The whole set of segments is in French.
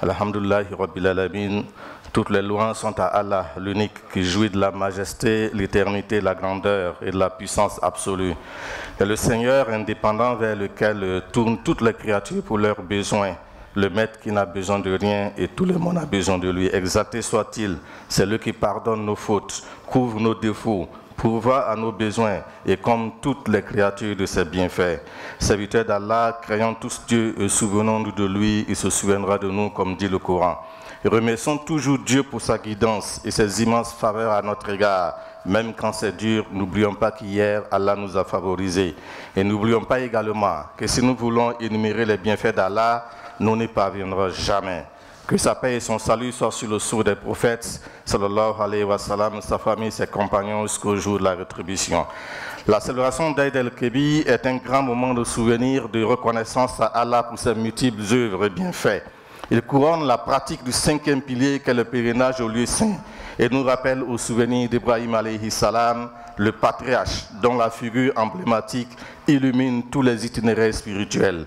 Alhamdulillah Rabbil Alamin. Toutes les louanges sont à Allah, l'unique qui jouit de la majesté, l'éternité, la grandeur et de la puissance absolue. Et le Seigneur indépendant vers lequel tournent toutes les créatures pour leurs besoins. Le Maître qui n'a besoin de rien et tout le monde a besoin de lui. Exalté soit-il, c'est lui qui pardonne nos fautes, couvre nos défauts, pourvoit à nos besoins et comme toutes les créatures de ses bienfaits. Serviteurs d'Allah, craignons tous Dieu et souvenons-nous de lui, il se souviendra de nous comme dit le Coran. Et remercions toujours Dieu pour sa guidance et ses immenses faveurs à notre égard. Même quand c'est dur, n'oublions pas qu'hier, Allah nous a favorisés. Et n'oublions pas également que si nous voulons énumérer les bienfaits d'Allah, nous n'y parviendrons jamais. Que sa paix et son salut soient sur le sceau des prophètes, sallallahu alayhi wa sallam, sa famille, ses compagnons jusqu'au jour de la rétribution. La célébration d'Aïd el-Kébir est un grand moment de souvenir, de reconnaissance à Allah pour ses multiples œuvres et bienfaits. Il couronne la pratique du 5e pilier qu'est le pèlerinage au lieu saint et nous rappelle au souvenir d'Ibrahim alayhi salam, le patriarche dont la figure emblématique illumine tous les itinéraires spirituels.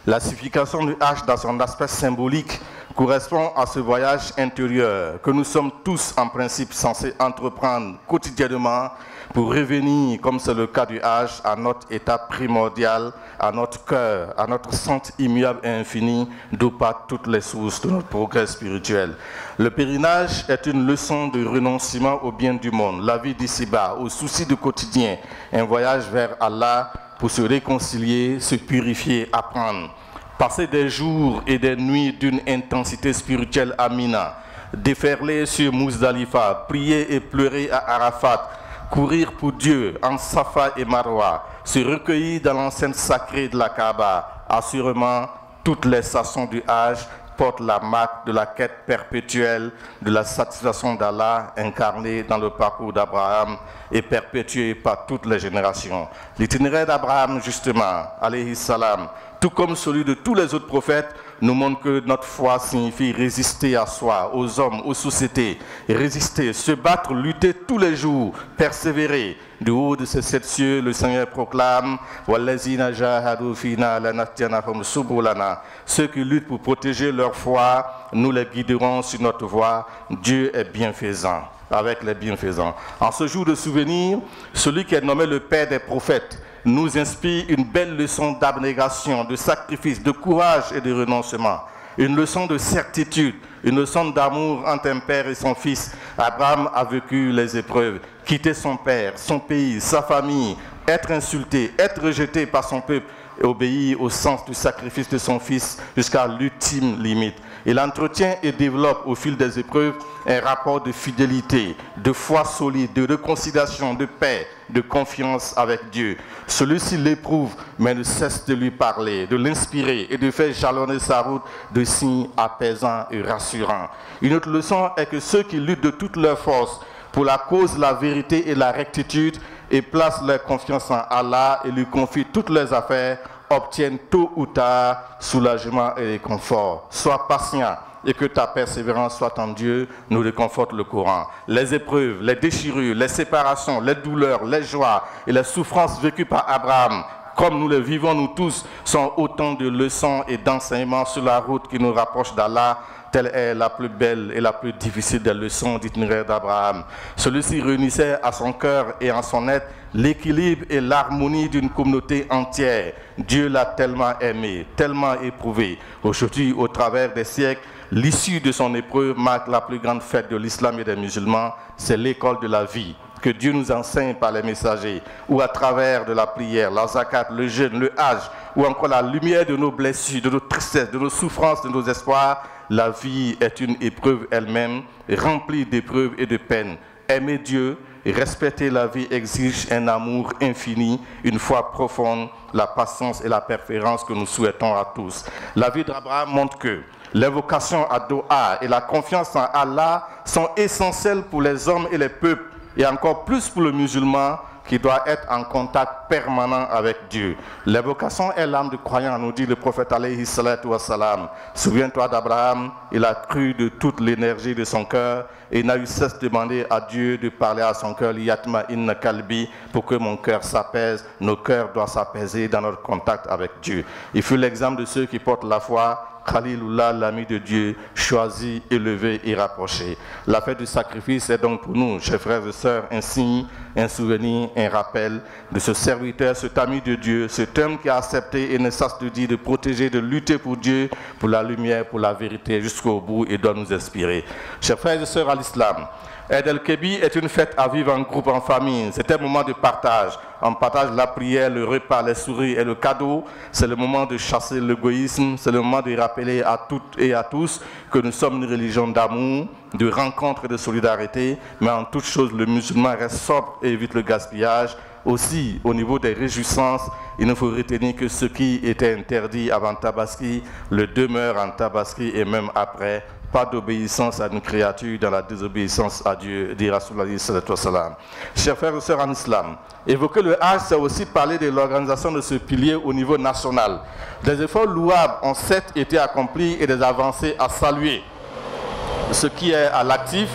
La signification du Hajj dans son aspect symbolique correspond à ce voyage intérieur que nous sommes tous en principe censés entreprendre quotidiennement pour revenir, comme c'est le cas du Hajj, à notre état primordial, à notre cœur, à notre centre immuable et infini, d'où partent toutes les sources de notre progrès spirituel. Le pèlerinage est une leçon de renoncement au bien du monde, la vie d'ici-bas, aux soucis du quotidien, un voyage vers Allah pour se réconcilier, se purifier, apprendre. Passer des jours et des nuits d'une intensité spirituelle à Mina, déferler sur Muzdalifa, prier et pleurer à Arafat, courir pour Dieu en Safa et Marwa, se recueillir dans l'enceinte sacrée de la Kaaba. Assurément, toutes les stations du Hajj portent la marque de la quête perpétuelle de la satisfaction d'Allah incarnée dans le parcours d'Abraham et perpétuée par toutes les générations. L'itinéraire d'Abraham, justement, alayhi salam, tout comme celui de tous les autres prophètes, nous montre que notre foi signifie résister à soi, aux hommes, aux sociétés, résister, se battre, lutter tous les jours, persévérer. Du haut de ces 7 cieux, le Seigneur proclame ceux qui luttent pour protéger leur foi, nous les guiderons sur notre voie. Dieu est bienfaisant avec les bienfaisants. En ce jour de souvenir, celui qui est nommé le Père des prophètes nous inspire une belle leçon d'abnégation, de sacrifice, de courage et de renoncement. Une leçon de certitude, une leçon d'amour entre un père et son fils. Abraham a vécu les épreuves, quitter son père, son pays, sa famille, être insulté, être rejeté par son peuple et obéir au sens du sacrifice de son fils jusqu'à l'ultime limite. Il entretient et développe au fil des épreuves un rapport de fidélité, de foi solide, de réconciliation, de paix, de confiance avec Dieu. Celui-ci l'éprouve, mais ne cesse de lui parler, de l'inspirer et de faire jalonner sa route de signes apaisants et rassurants. Une autre leçon est que ceux qui luttent de toute leur force pour la cause de la vérité et la rectitude et placent leur confiance en Allah et lui confient toutes leurs affaires, obtiennent tôt ou tard soulagement et réconfort. Sois patient et que ta persévérance soit en Dieu, nous réconforte le Coran. Les épreuves, les déchirures, les séparations, les douleurs, les joies et les souffrances vécues par Abraham, comme nous les vivons nous tous, sont autant de leçons et d'enseignements sur la route qui nous rapproche d'Allah. Telle est la plus belle et la plus difficile des leçons d'itinéraire d'Abraham. Celui-ci réunissait à son cœur et en son être l'équilibre et l'harmonie d'une communauté entière. Dieu l'a tellement aimé, tellement éprouvé. Aujourd'hui, au travers des siècles, l'issue de son épreuve marque la plus grande fête de l'islam et des musulmans. C'est l'école de la vie que Dieu nous enseigne par les messagers, ou à travers de la prière, la zakat, le jeûne, le hajj, ou encore la lumière de nos blessures, de nos tristesses, de nos souffrances, de nos espoirs. La vie est une épreuve elle-même, remplie d'épreuves et de peines. Aimer Dieu et respecter la vie exige un amour infini, une foi profonde, la patience et la persévérance que nous souhaitons à tous. La vie d'Abraham montre que l'invocation à Doha et la confiance en Allah sont essentielles pour les hommes et les peuples, et encore plus pour le musulman qui doit être en contact permanent avec Dieu. L'invocation est l'âme du croyant, nous dit le prophète alayhi salatu wa salam. Souviens-toi d'Abraham, il a cru de toute l'énergie de son cœur et n'a eu cesse de demander à Dieu de parler à son cœur, liyatma inna kalbi, pour que mon cœur s'apaise. Nos cœurs doivent s'apaiser dans notre contact avec Dieu. Il fut l'exemple de ceux qui portent la foi Khalilullah, l'ami de Dieu, choisi, élevé et rapproché. La fête du sacrifice est donc pour nous, chers frères et sœurs, un signe, un souvenir, un rappel de ce serviteur, cet ami de Dieu, cet homme qui a accepté et ne cesse de dire, de protéger, de lutter pour Dieu, pour la lumière, pour la vérité jusqu'au bout et doit nous inspirer. Chers frères et sœurs à l'islam, Eid el-Kebi est une fête à vivre en groupe, en famille. C'est un moment de partage. On partage la prière, le repas, les sourires et le cadeau. C'est le moment de chasser l'égoïsme. C'est le moment de rappeler à toutes et à tous que nous sommes une religion d'amour, de rencontre et de solidarité. Mais en toute chose, le musulman reste sobre et évite le gaspillage. Aussi, au niveau des réjouissances, il ne faut retenir que ce qui était interdit avant Tabaski le demeure en Tabaski et même après. Pas d'obéissance à une créature dans la désobéissance à Dieu, dit Rasulallah sallallahu alayhi wa sallam. Chers frères et sœurs en islam, évoquer le Hajj, c'est aussi parler de l'organisation de ce pilier au niveau national. Des efforts louables ont certes été accomplis et des avancées à saluer. Ce qui est à l'actif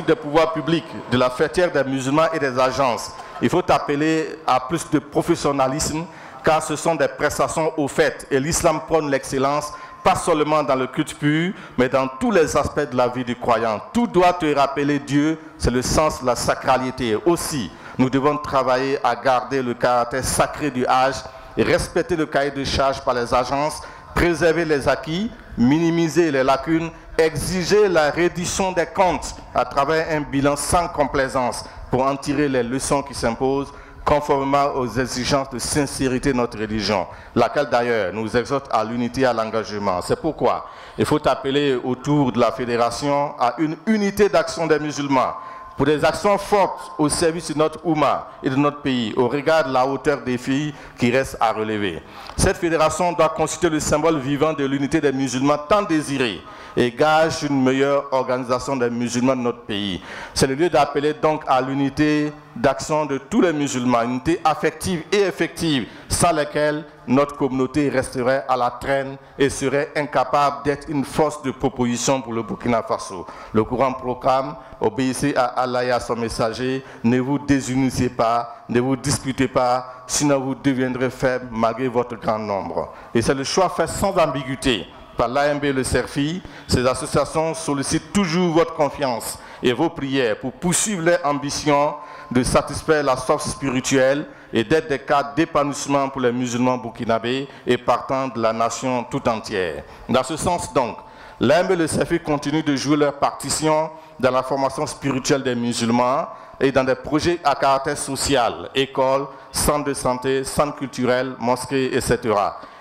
des pouvoirs publics, de la fêtière des musulmans et des agences. Il faut appeler à plus de professionnalisme, car ce sont des prestations au fait et l'islam prône l'excellence, pas seulement dans le culte pur, mais dans tous les aspects de la vie du croyant. Tout doit te rappeler Dieu, c'est le sens de la sacralité. Aussi, nous devons travailler à garder le caractère sacré du Hajj et respecter le cahier de charges par les agences, préserver les acquis, minimiser les lacunes, exiger la reddition des comptes à travers un bilan sans complaisance pour en tirer les leçons qui s'imposent, conformément aux exigences de sincérité de notre religion, laquelle d'ailleurs nous exhorte à l'unité et à l'engagement. C'est pourquoi il faut appeler autour de la fédération à une unité d'action des musulmans, pour des actions fortes au service de notre Oumma et de notre pays, au regard de la hauteur des défis qui restent à relever. Cette fédération doit constituer le symbole vivant de l'unité des musulmans tant désirée et gage une meilleure organisation des musulmans de notre pays. C'est le lieu d'appeler donc à l'unité d'action de tous les musulmans, une unité affective et effective, sans laquelle notre communauté resterait à la traîne et serait incapable d'être une force de proposition pour le Burkina Faso. Le Coran proclame: obéissez à Allah et à son messager, ne vous désunissez pas, ne vous disputez pas, sinon vous deviendrez faibles malgré votre grand nombre. Et c'est le choix fait sans ambiguïté par l'AMB et le CERFI. Ces associations sollicitent toujours votre confiance et vos prières pour poursuivre leur ambition de satisfaire la soif spirituelle et d'être des cadres d'épanouissement pour les musulmans burkinabés et partant de la nation tout entière. Dans ce sens donc, l'AMB et le CERFI continuent de jouer leur partition dans la formation spirituelle des musulmans et dans des projets à caractère social, écoles, centres de santé, centres culturels, mosquées, etc.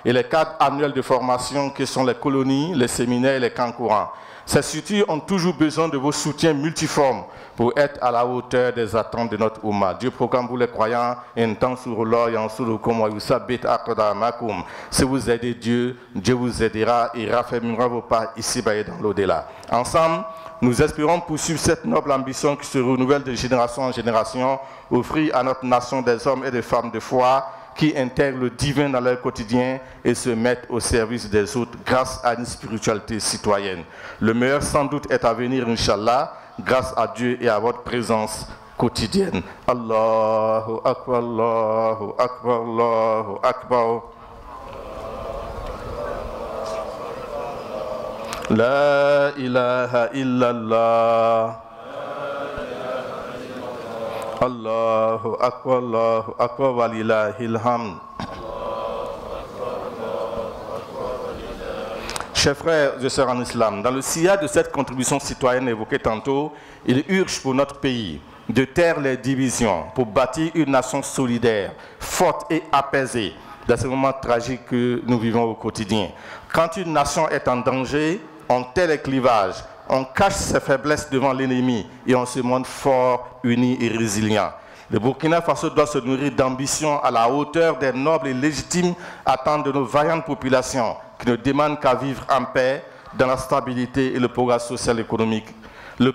Et les cadres annuels de formation que sont les colonies, les séminaires et les camps courants. Ces structures ont toujours besoin de vos soutiens multiformes pour être à la hauteur des attentes de notre Oumma. Dieu proclame pour les croyants: si vous aidez Dieu, Dieu vous aidera et raffermira vos pas ici-bas et dans l'au-delà. Ensemble, nous espérons poursuivre cette noble ambition qui se renouvelle de génération en génération, offrir à notre nation des hommes et des femmes de foi qui intègrent le divin dans leur quotidien et se mettent au service des autres grâce à une spiritualité citoyenne. Le meilleur sans doute est à venir, Inch'Allah, grâce à Dieu et à votre présence quotidienne. Allahu Akbar, Allahu Akbar, Allahu Akbar. La ilaha illallah. Allahu Akbar, wa lillahil hamd. Chers frères et sœurs en islam, dans le sillage de cette contribution citoyenne évoquée tantôt, il urge pour notre pays de taire les divisions pour bâtir une nation solidaire, forte et apaisée dans ces moments tragiques que nous vivons au quotidien. Quand une nation est en danger, on tait les clivages, on cache ses faiblesses devant l'ennemi et on se montre fort, uni et résilient. Le Burkina Faso doit se nourrir d'ambition à la hauteur des nobles et légitimes attentes de nos vaillantes populations qui ne demandent qu'à vivre en paix, dans la stabilité et le progrès social et économique. La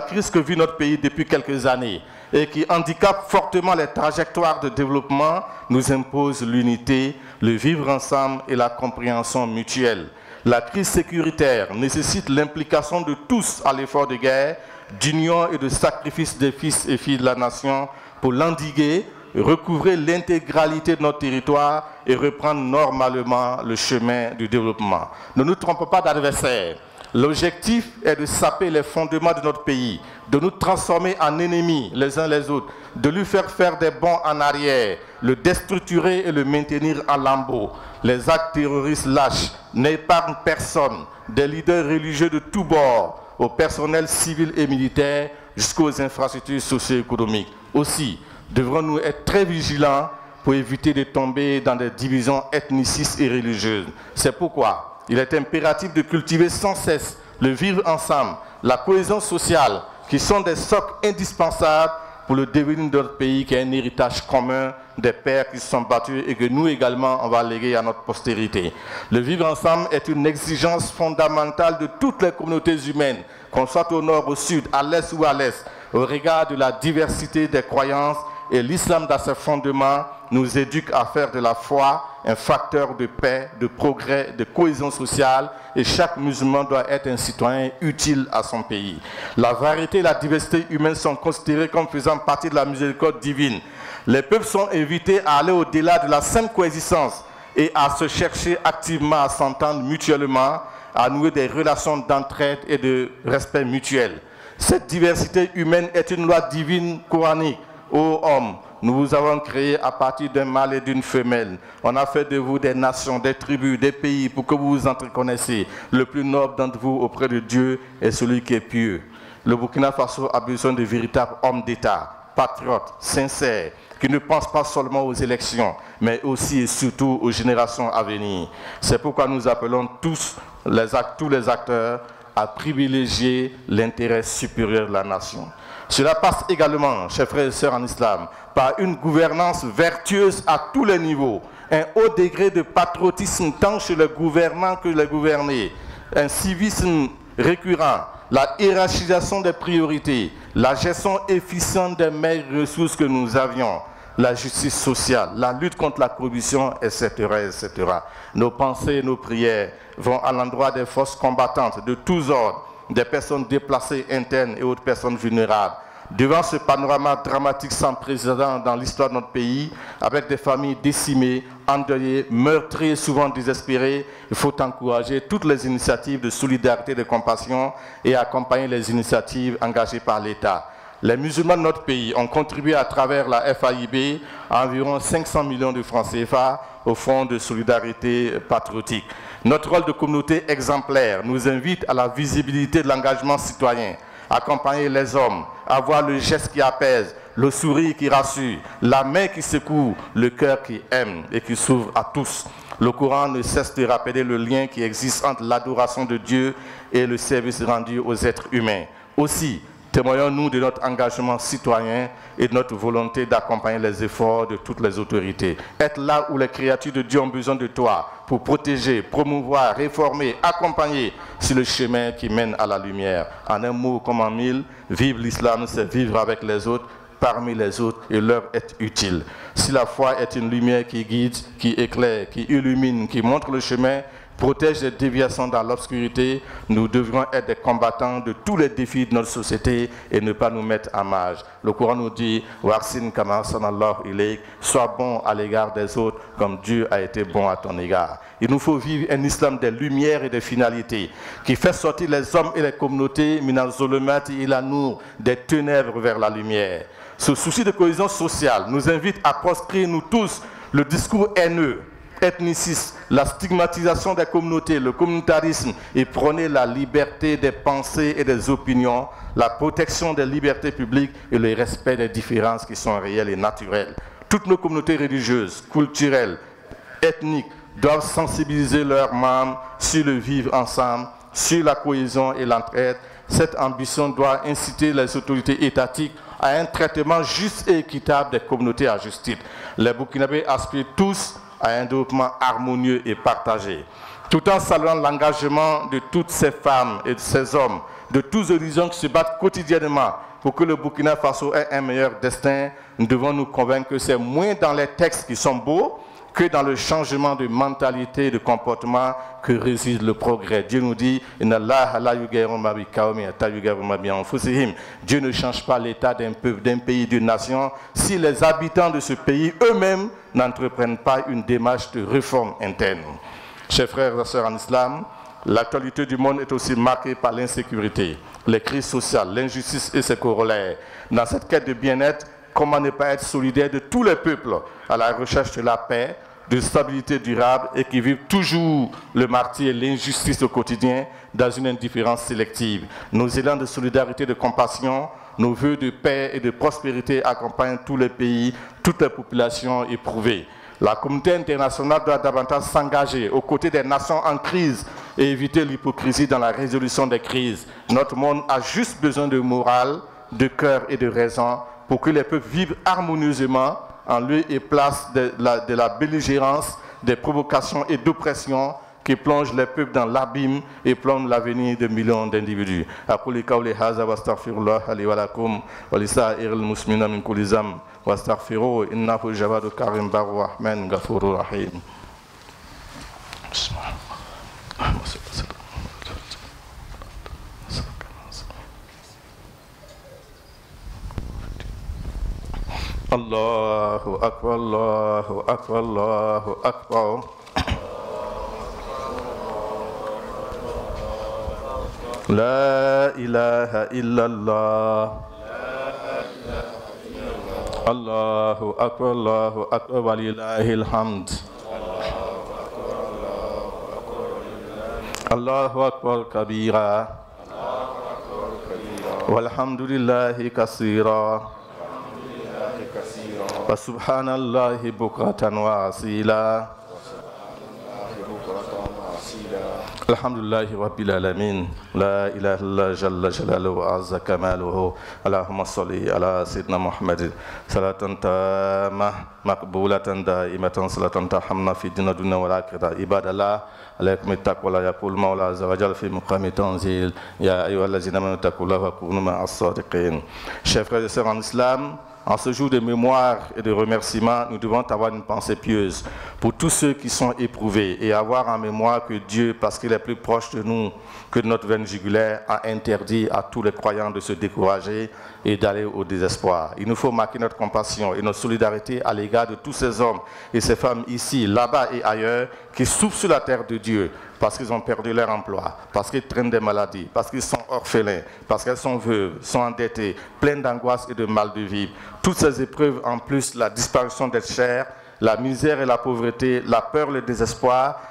crise que vit notre pays depuis quelques années et qui handicape fortement les trajectoires de développement nous impose l'unité, le vivre ensemble et la compréhension mutuelle. La crise sécuritaire nécessite l'implication de tous à l'effort de guerre, d'union et de sacrifice des fils et filles de la nation pour l'endiguer, recouvrer l'intégralité de notre territoire et reprendre normalement le chemin du développement. Ne nous trompons pas d'adversaire. L'objectif est de saper les fondements de notre pays, de nous transformer en ennemis les uns les autres, de lui faire des bonds en arrière, le déstructurer et le maintenir en lambeaux. Les actes terroristes lâches n'épargnent personne, des leaders religieux de tous bords, au personnel civil et militaire, jusqu'aux infrastructures socio-économiques. Aussi, devrons-nous être très vigilants pour éviter de tomber dans des divisions ethnicistes et religieuses. C'est pourquoi il est impératif de cultiver sans cesse le vivre ensemble, la cohésion sociale, qui sont des socles indispensables pour le devenir de notre pays, qui est un héritage commun des pères qui se sont battus et que nous également, on va léguer à notre postérité. Le vivre ensemble est une exigence fondamentale de toutes les communautés humaines, qu'on soit au nord, au sud, à l'est ou à l'est, au regard de la diversité des croyances. Et l'islam, dans ses fondements, nous éduque à faire de la foi un facteur de paix, de progrès, de cohésion sociale. Et chaque musulman doit être un citoyen utile à son pays. La variété et la diversité humaine sont considérées comme faisant partie de la miséricorde divine. Les peuples sont invités à aller au-delà de la simple coexistence et à se chercher activement à s'entendre mutuellement, à nouer des relations d'entraide et de respect mutuel. Cette diversité humaine est une loi divine coranique. Ô hommes, nous vous avons créés à partir d'un mâle et d'une femelle. On a fait de vous des nations, des tribus, des pays pour que vous vous entreconnaissiez. Le plus noble d'entre vous auprès de Dieu est celui qui est pieux. Le Burkina Faso a besoin de véritables hommes d'État, patriotes, sincères, qui ne pensent pas seulement aux élections, mais aussi et surtout aux générations à venir. C'est pourquoi nous appelons tous les acteurs à privilégier l'intérêt supérieur de la nation. Cela passe également, chers frères et sœurs en islam, par une gouvernance vertueuse à tous les niveaux, un haut degré de patriotisme tant chez les gouvernants que les gouvernés, un civisme récurrent, la hiérarchisation des priorités, la gestion efficiente des meilleures ressources que nous avions, la justice sociale, la lutte contre la corruption, etc., etc. Nos pensées et nos prières vont à l'endroit des forces combattantes de tous ordres, des personnes déplacées internes et autres personnes vulnérables. Devant ce panorama dramatique sans précédent dans l'histoire de notre pays, avec des familles décimées, endeuillées, meurtries, souvent désespérées, il faut encourager toutes les initiatives de solidarité et de compassion et accompagner les initiatives engagées par l'État. Les musulmans de notre pays ont contribué à travers la FAIB à environ 500 millions de francs CFA au Fonds de solidarité patriotique. Notre rôle de communauté exemplaire nous invite à la visibilité de l'engagement citoyen, accompagner les hommes, avoir le geste qui apaise, le sourire qui rassure, la main qui secoue, le cœur qui aime et qui s'ouvre à tous. Le Coran ne cesse de rappeler le lien qui existe entre l'adoration de Dieu et le service rendu aux êtres humains. Aussi, témoignons-nous de notre engagement citoyen et de notre volonté d'accompagner les efforts de toutes les autorités. Être là où les créatures de Dieu ont besoin de toi pour protéger, promouvoir, réformer, accompagner sur le chemin qui mène à la lumière. En un mot comme en mille, vivre l'islam, c'est vivre avec les autres, parmi les autres et leur être utile. Si la foi est une lumière qui guide, qui éclaire, qui illumine, qui montre le chemin, protège les déviations dans l'obscurité, nous devrions être des combattants de tous les défis de notre société et ne pas nous mettre à marge. Le Coran nous dit « Warsin kama sanallahu ilayk » sois bon à l'égard des autres comme Dieu a été bon à ton égard. Il nous faut vivre un islam des lumières et des finalités qui fait sortir les hommes et les communautés minal zulumati ila nur, des ténèbres vers la lumière. Ce souci de cohésion sociale nous invite à proscrire nous tous le discours haineux, ethniciste, la stigmatisation des communautés, le communautarisme et prôner la liberté des pensées et des opinions, la protection des libertés publiques et le respect des différences qui sont réelles et naturelles. Toutes nos communautés religieuses, culturelles, ethniques doivent sensibiliser leurs membres sur le vivre ensemble, sur la cohésion et l'entraide. Cette ambition doit inciter les autorités étatiques à un traitement juste et équitable des communautés à juste titre. Les Burkinabés aspirent tous à un développement harmonieux et partagé. Tout en saluant l'engagement de toutes ces femmes et de ces hommes, de tous horizons qui se battent quotidiennement pour que le Burkina Faso ait un meilleur destin, nous devons nous convaincre que c'est moins dans les textes qui sont beaux que dans le changement de mentalité et de comportement que réside le progrès. Dieu nous dit, Dieu ne change pas l'état d'un peuple, d'un pays, d'une nation, si les habitants de ce pays eux-mêmes n'entreprennent pas une démarche de réforme interne. Chers frères et sœurs en islam, l'actualité du monde est aussi marquée par l'insécurité, les crises sociales, l'injustice et ses corollaires. Dans cette quête de bien-être, comment ne pas être solidaire de tous les peuples à la recherche de la paix, de stabilité durable et qui vivent toujours le martyre et l'injustice au quotidien dans une indifférence sélective. Nos élans de solidarité et de compassion, nos vœux de paix et de prospérité accompagnent tous les pays, toutes les populations éprouvées. La communauté internationale doit davantage s'engager aux côtés des nations en crise et éviter l'hypocrisie dans la résolution des crises. Notre monde a juste besoin de morale, de cœur et de raison pour que les peuples vivent harmonieusement en lieu et place de la belligérance, des provocations et d'oppression qui plongent les peuples dans l'abîme et plongent l'avenir de millions d'individus. Aquli qawli hadha wastaghfirullah li wa lakum wa lisa'iril muslimina min kulli dhanb wastaghfiruhu innahu jawadun karim barur rahman ghafurur rahim. Allahu akbar, Allahu akbar, Allahu akbar. La ilaha illallah. Allahu akbar, walillahil hamd. Allahu akbar kabira. Walhamdulillahi kaseera. Wa subhanallahi bukratan wa asila. Alhamdulillahi rabbil alamin. La ilaha illallah jalla jalaluhu wa azza kamaluhu. Allahumma salli ala sayyidina Muhammad salatan tamah maqbulatan daimatan salatan tahamna fi dunya wal akhirah. Ibadallah alaykum taqwa yaqul maula azza wa jalla fi muqami tanzil ya ayyuhallazina amanu taqullaha wa kunu ma'as sadiqin. Chers frères et sœurs en islam, en ce jour de mémoire et de remerciement, nous devons avoir une pensée pieuse pour tous ceux qui sont éprouvés et avoir en mémoire que Dieu, parce qu'il est plus proche de nous que de notre veine jugulaire, a interdit à tous les croyants de se décourager et d'aller au désespoir. Il nous faut marquer notre compassion et notre solidarité à l'égard de tous ces hommes et ces femmes ici, là-bas et ailleurs qui souffrent sur la terre de Dieu parce qu'ils ont perdu leur emploi, parce qu'ils traînent des maladies, parce qu'ils sont orphelins, parce qu'elles sont veuves, sont endettées, pleines d'angoisse et de mal de vivre. Toutes ces épreuves, en plus la disparition des chairs, la misère et la pauvreté, la peur et le désespoir,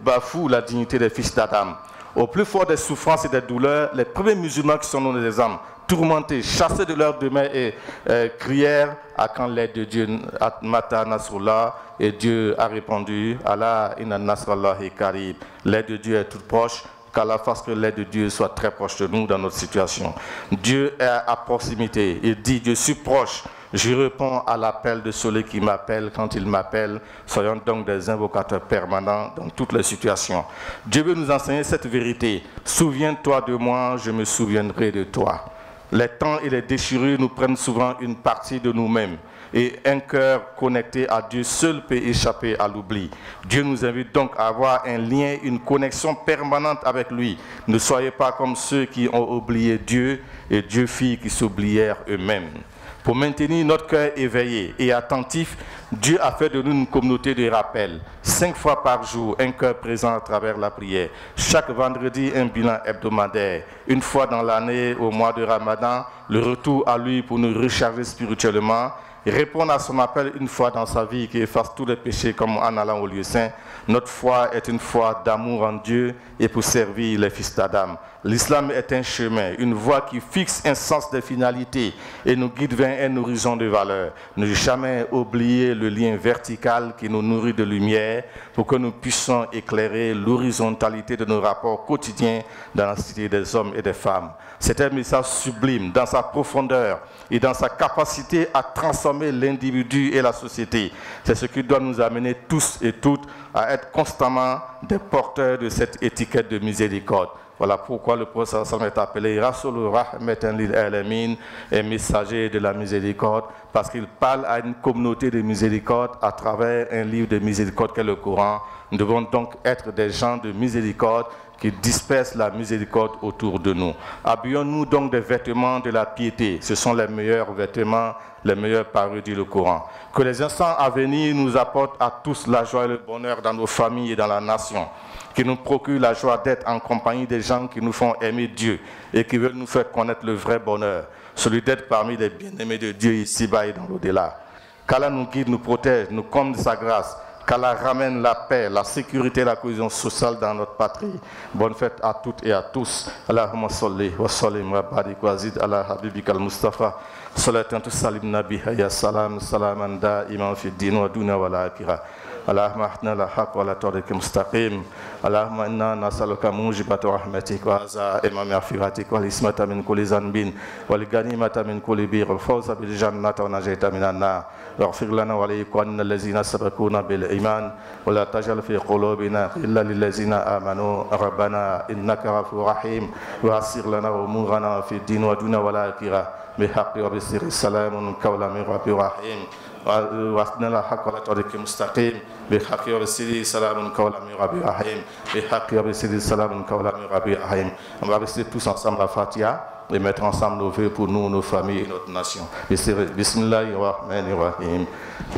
bafouent la dignité des fils d'Adam. Au plus fort des souffrances et des douleurs, les premiers musulmans qui sont nos exemples, tourmentés, chassés de leur demeure et crièrent à quand l'aide de Dieu, Mata Nasrullah, et Dieu a répondu, Allah inna nasrallahi karib, l'aide de Dieu est toute proche, qu'Allah fasse que l'aide de Dieu soit très proche de nous dans notre situation. Dieu est à proximité, il dit, je suis proche, je réponds à l'appel de celui qui m'appelle quand il m'appelle, soyons donc des invocateurs permanents dans toutes les situations. Dieu veut nous enseigner cette vérité, souviens-toi de moi, je me souviendrai de toi. Les temps et les déchirures nous prennent souvent une partie de nous-mêmes et un cœur connecté à Dieu seul peut échapper à l'oubli. Dieu nous invite donc à avoir un lien, une connexion permanente avec lui. Ne soyez pas comme ceux qui ont oublié Dieu et Dieu fit qui s'oublièrent eux-mêmes. Pour maintenir notre cœur éveillé et attentif, Dieu a fait de nous une communauté de rappel. 5 fois par jour, un cœur présent à travers la prière. Chaque vendredi, un bilan hebdomadaire. Une fois dans l'année, au mois de Ramadan, le retour à lui pour nous recharger spirituellement. Répondre à son appel une fois dans sa vie qui efface tous les péchés comme en allant au lieu saint. Notre foi est une foi d'amour en Dieu et pour servir les fils d'Adam. L'islam est un chemin, une voie qui fixe un sens de finalité et nous guide vers un horizon de valeur. Ne jamais oublier le lien vertical qui nous nourrit de lumière pour que nous puissions éclairer l'horizontalité de nos rapports quotidiens dans la cité des hommes et des femmes. C'est un message sublime dans sa profondeur et dans sa capacité à transformer transformer l'individu et la société. C'est ce qui doit nous amener tous et toutes à être constamment des porteurs de cette étiquette de miséricorde. Voilà pourquoi le prophète est appelé Rasul Rahmatan lil Alamin, et messager de la miséricorde, parce qu'il parle à une communauté de miséricorde à travers un livre de miséricorde qu'est le Coran. Nous devons donc être des gens de miséricorde qui dispersent la miséricorde autour de nous. Habillons-nous donc des vêtements de la piété. Ce sont les meilleurs vêtements, les meilleurs parures, dit le Coran. Que les instants à venir nous apportent à tous la joie et le bonheur dans nos familles et dans la nation. Qui nous procure la joie d'être en compagnie des gens qui nous font aimer Dieu et qui veulent nous faire connaître le vrai bonheur, celui d'être parmi les bien-aimés de Dieu ici-bas et dans l'au-delà. Qu'Allah nous guide, nous protège, nous comble de sa grâce, qu'Allah ramène la paix, la sécurité et la cohésion sociale dans notre patrie. Bonne fête à toutes et à tous. Allahumma salli wa sallim wa barik wa zid ala habibika al-Mustafa. Salatan tusallim nabiha ya salam salaman da'iman fi din wa dunya wa al-akhirah. اللهم اهدنا الحق ولا طريق مستقيم اللهم انا نسالك موجبات رحمتك وعزائم مغفرتك والعصمة من كل ذنب والغنيمة من كل بر والفوز بالجنة ونجاة من النار واغفر لنا ولإخواننا الذين سبقونا بالإيمان ولا تجعل في قلوبنا إلا للذين آمنوا ربنا إنك غفور رحيم ويسر لنا أمورنا في الدين والدنيا والآخرة بحق وبسر السلام قولا من رب رحيم وأثنى الحق على طريق مستقيم بحق وبسر سلام قولا من رب رحيم بحق وبسر سلام قولا من رب رحيم. On va rester tous ensemble la Fatiha et mettre ensemble nos vœux pour nous, nos familles et notre nation. Bismillahirrahmanirrahim.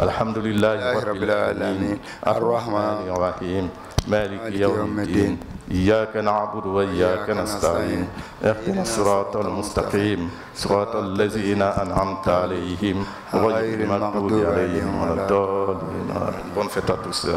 Alhamdulillahi rabbil alamin. Ar-Rahmanirrahim. Maliki yawmiddin. إياك نعبد وإياك نستعين اهدنا الصراط المستقيم صراط الذين أنعمت عليهم غير المغضوب عليهم ولا الضالين. Bonne fête à tous.